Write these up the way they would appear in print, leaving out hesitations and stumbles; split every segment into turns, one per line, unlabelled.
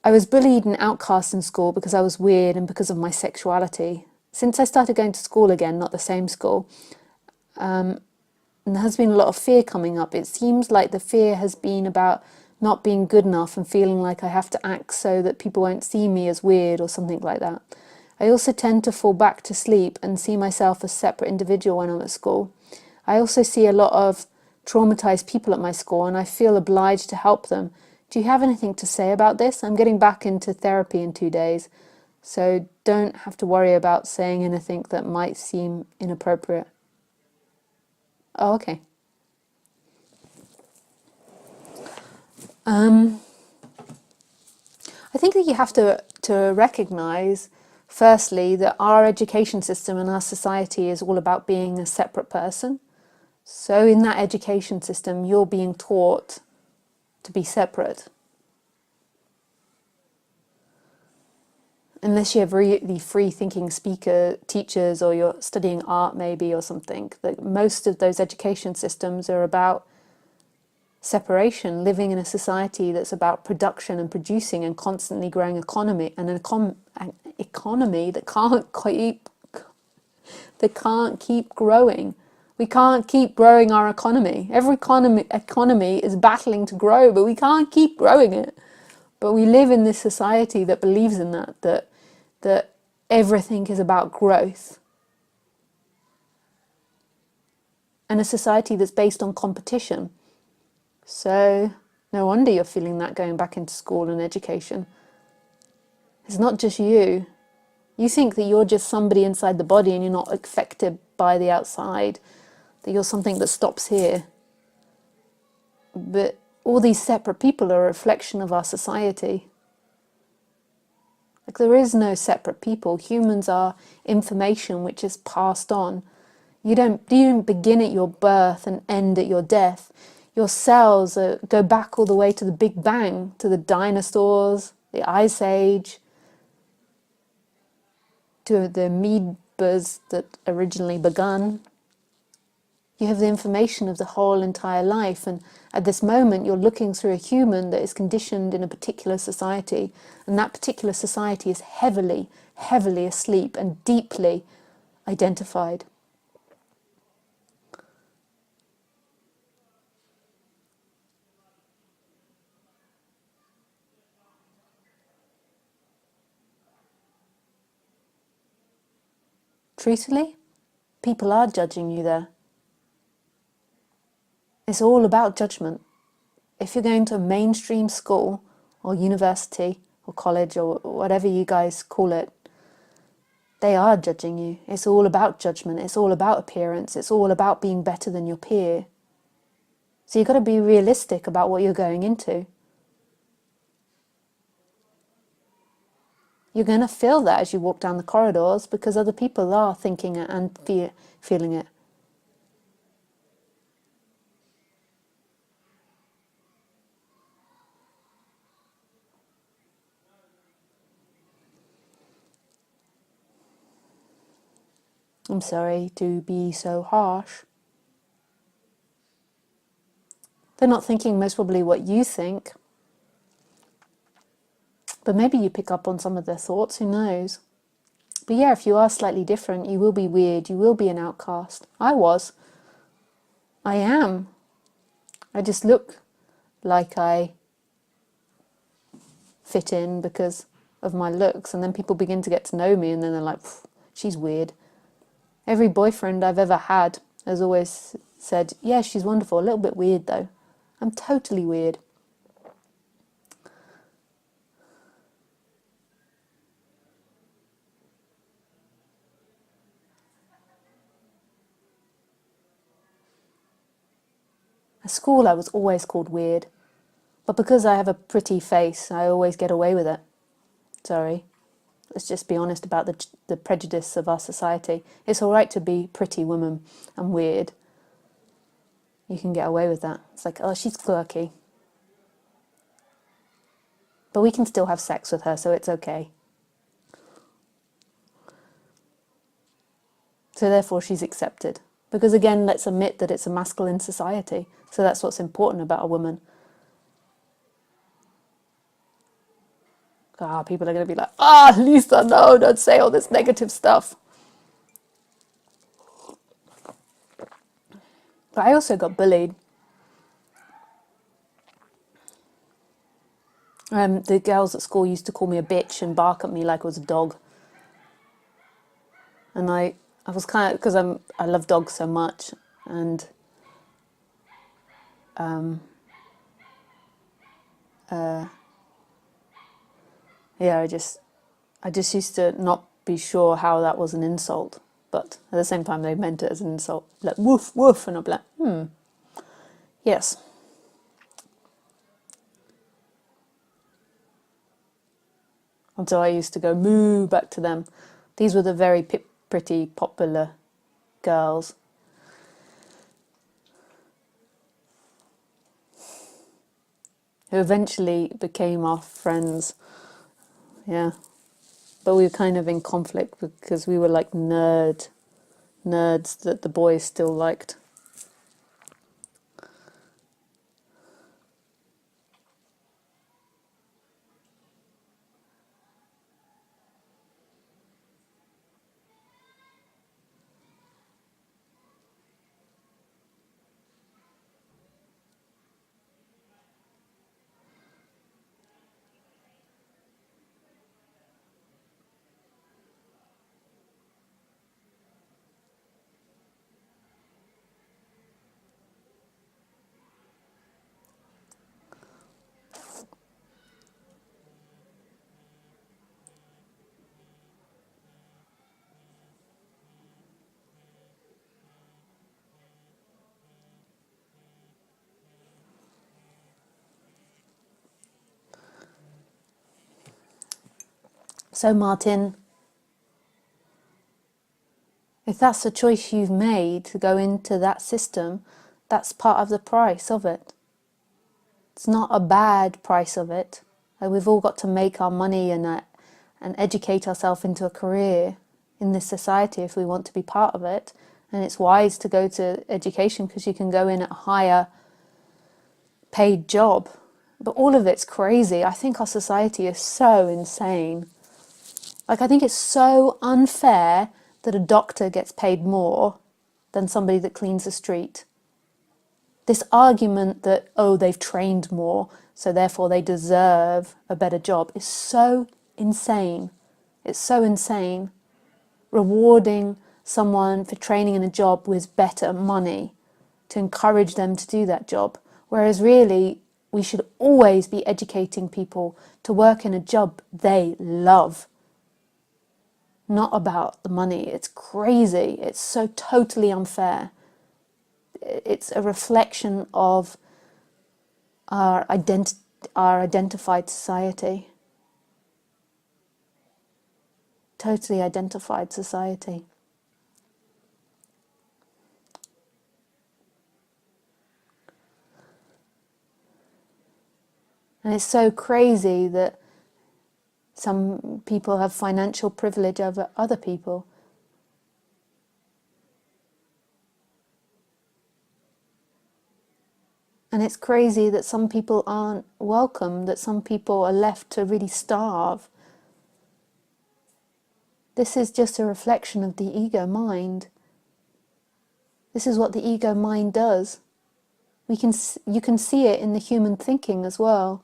I was bullied and outcast in school because I was weird and because of my sexuality. Since I started going to school again, not the same school, and there has been a lot of fear coming up. It seems like the fear has been about not being good enough and feeling like I have to act so that people won't see me as weird or something like that. I also tend to fall back to sleep and see myself as a separate individual when I'm at school. I also see a lot of traumatized people at my school and I feel obliged to help them. Do you have anything to say about this? I'm getting back into therapy in 2 days, so don't have to worry about saying anything that might seem inappropriate. Oh, okay. I think that you have to recognize, firstly, that our education system and our society is all about being a separate person. So in that education system, you're being taught to be separate. Unless you have really free-thinking teachers, or you're studying art maybe or something, that most of those education systems are about separation, living in a society that's about production and producing and constantly growing economy, and an economy that can't keep growing. We can't keep growing our economy. Every economy is battling to grow, but we can't keep growing it. But we live in this society that believes in that everything is about growth. And a society that's based on competition. So no wonder you're feeling that going back into school and education. It's not just you. You think that you're just somebody inside the body and you're not affected by the outside, that you're something that stops here. But all these separate people are a reflection of our society. Like, there is no separate people. Humans are information which is passed on. You don't begin at your birth and end at your death. Your cells go back all the way to the Big Bang, to the dinosaurs, the Ice Age, to the amoebas that originally begun. You have the information of the whole entire life, and at this moment you're looking through a human that is conditioned in a particular society, and that particular society is heavily, heavily asleep and deeply identified. Truthfully, people are judging you there. It's all about judgment. If you're going to a mainstream school or university or college or whatever you guys call it, they are judging you. It's all about judgment. It's all about appearance. It's all about being better than your peer. So you've got to be realistic about what you're going into. You're going to feel that as you walk down the corridors because other people are thinking it and feeling it. I'm sorry to be so harsh. They're not thinking most probably what you think. But maybe you pick up on some of their thoughts, who knows? But yeah, if you are slightly different, you will be weird, you will be an outcast. I was. I am. I just look like I fit in because of my looks, and then people begin to get to know me and then they're like, she's weird. Every boyfriend I've ever had has always said, yeah, she's wonderful, a little bit weird though. I'm totally weird. At school I was always called weird, but because I have a pretty face, I always get away with it. Sorry. Let's just be honest about the prejudice of our society. It's all right to be pretty woman and weird. You can get away with that. It's like, oh, she's quirky. But we can still have sex with her, so it's okay. So therefore she's accepted. Because again, let's admit that it's a masculine society. So that's what's important about a woman. People are going to be like, Lisa, no, don't say all this negative stuff. But I also got bullied. The girls at school used to call me a bitch and bark at me like I was a dog. And I was kind of, because I love dogs so much, and yeah, I just used to not be sure how that was an insult, but at the same time they meant it as an insult, like woof woof, and I'd be like, yes. And so I used to go moo back to them. These were the very pretty, popular girls. Who eventually became our friends. Yeah. But we were kind of in conflict because we were like nerds that the boys still liked. So Martin, if that's the choice you've made to go into that system, that's part of the price of it. It's not a bad price of it. Like, we've all got to make our money and educate ourselves into a career in this society if we want to be part of it. And it's wise to go to education because you can go in at a higher paid job. But all of it's crazy. I think our society is so insane. Like, I think it's so unfair that a doctor gets paid more than somebody that cleans the street. This argument that, they've trained more, so therefore they deserve a better job, is so insane. It's so insane. Rewarding someone for training in a job with better money to encourage them to do that job. Whereas really, we should always be educating people to work in a job they love. Not about the money. It's crazy. It's so totally unfair. It's a reflection of our identified society. Totally identified society. And it's so crazy that some people have financial privilege over other people. And it's crazy that some people aren't welcome, that some people are left to really starve. This is just a reflection of the ego mind. This is what the ego mind does. You can see it in the human thinking as well.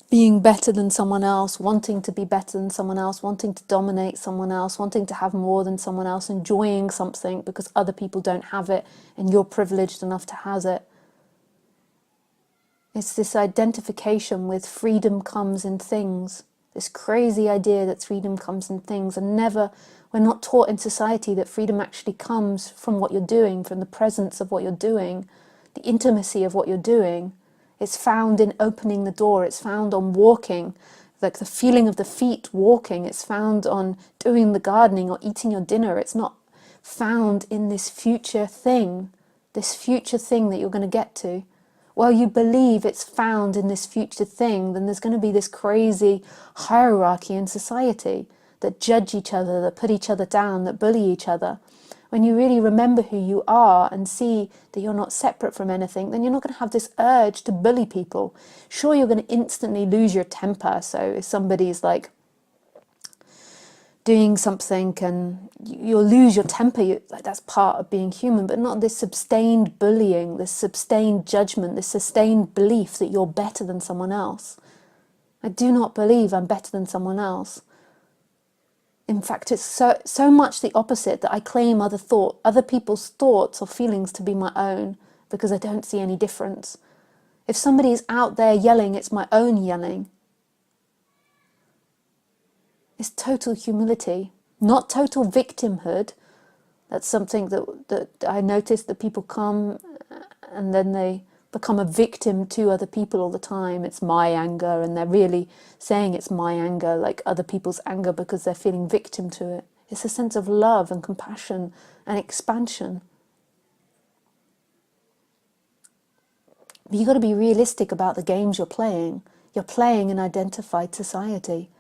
Being better than someone else, wanting to be better than someone else, wanting to dominate someone else, wanting to have more than someone else, enjoying something because other people don't have it and you're privileged enough to have it. It's this identification with freedom comes in things. This crazy idea that freedom comes in things, and we're not taught in society that freedom actually comes from what you're doing, from the presence of what you're doing, the intimacy of what you're doing. It's found in opening the door. It's found on walking, like the feeling of the feet walking. It's found on doing the gardening or eating your dinner. It's not found in this future thing that you're going to get to. Well, you believe it's found in this future thing, then there's going to be this crazy hierarchy in society that judge each other, that put each other down, that bully each other. when you really remember who you are and see that you're not separate from anything, then you're not going to have this urge to bully people. Sure, you're going to instantly lose your temper. So if somebody's like doing something and you'll lose your temper, like that's part of being human, but not this sustained bullying, this sustained judgment, this sustained belief that you're better than someone else. I do not believe I'm better than someone else. In fact, it's so much the opposite, that I claim other people's thoughts or feelings to be my own because I don't see any difference. If somebody is out there yelling, it's my own yelling. It's total humility, not total victimhood. That's something that I notice, that people come and then they become a victim to other people all the time. It's my anger, and they're really saying it's my anger, like other people's anger, because they're feeling victim to it. It's a sense of love and compassion and expansion. But you've got to be realistic about the games you're playing. You're playing an identified society.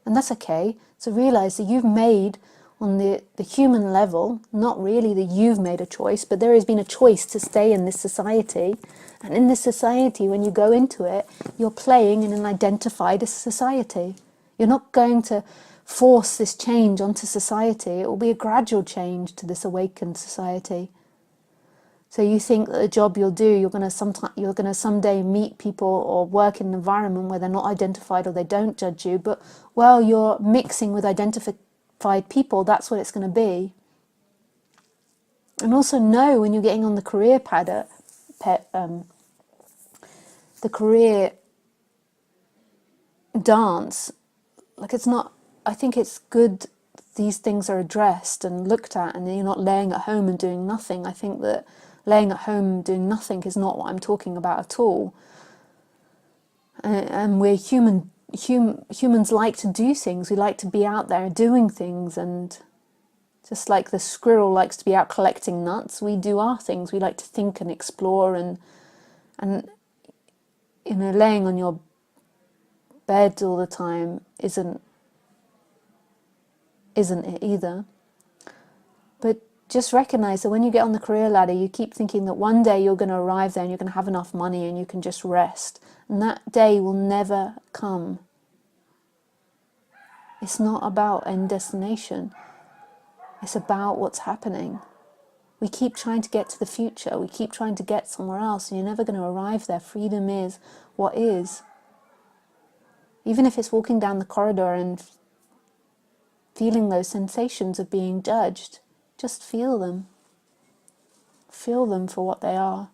And that's okay. So realize that you've made, on the human level, not really that you've made a choice, but there has been a choice to stay in this society. And in this society, when you go into it, you're playing in an identified society. You're not going to force this change onto society. It will be a gradual change to this awakened society. So you think that the job you'll do, you're going to someday meet people or work in an environment where they're not identified or they don't judge you, but while you're mixing with identified people, that's what it's going to be. And also know when you're getting on the career the career dance, like it's not, I think it's good these things are addressed and looked at, and you're not laying at home and doing nothing. I think that laying at home and doing nothing is not what I'm talking about at all. And we're humans like to do things. We like to be out there doing things, and just like the squirrel likes to be out collecting nuts, we do our things. We like to think and explore, and laying on your bed all the time isn't it either. But just recognize that when you get on the career ladder, you keep thinking that one day you're going to arrive there and you're going to have enough money and you can just rest. And that day will never come. It's not about end destination. It's about what's happening. We keep trying to get to the future. We keep trying to get somewhere else, and you're never going to arrive there. Freedom is what is. Even if it's walking down the corridor and feeling those sensations of being judged, just feel them. Feel them for what they are.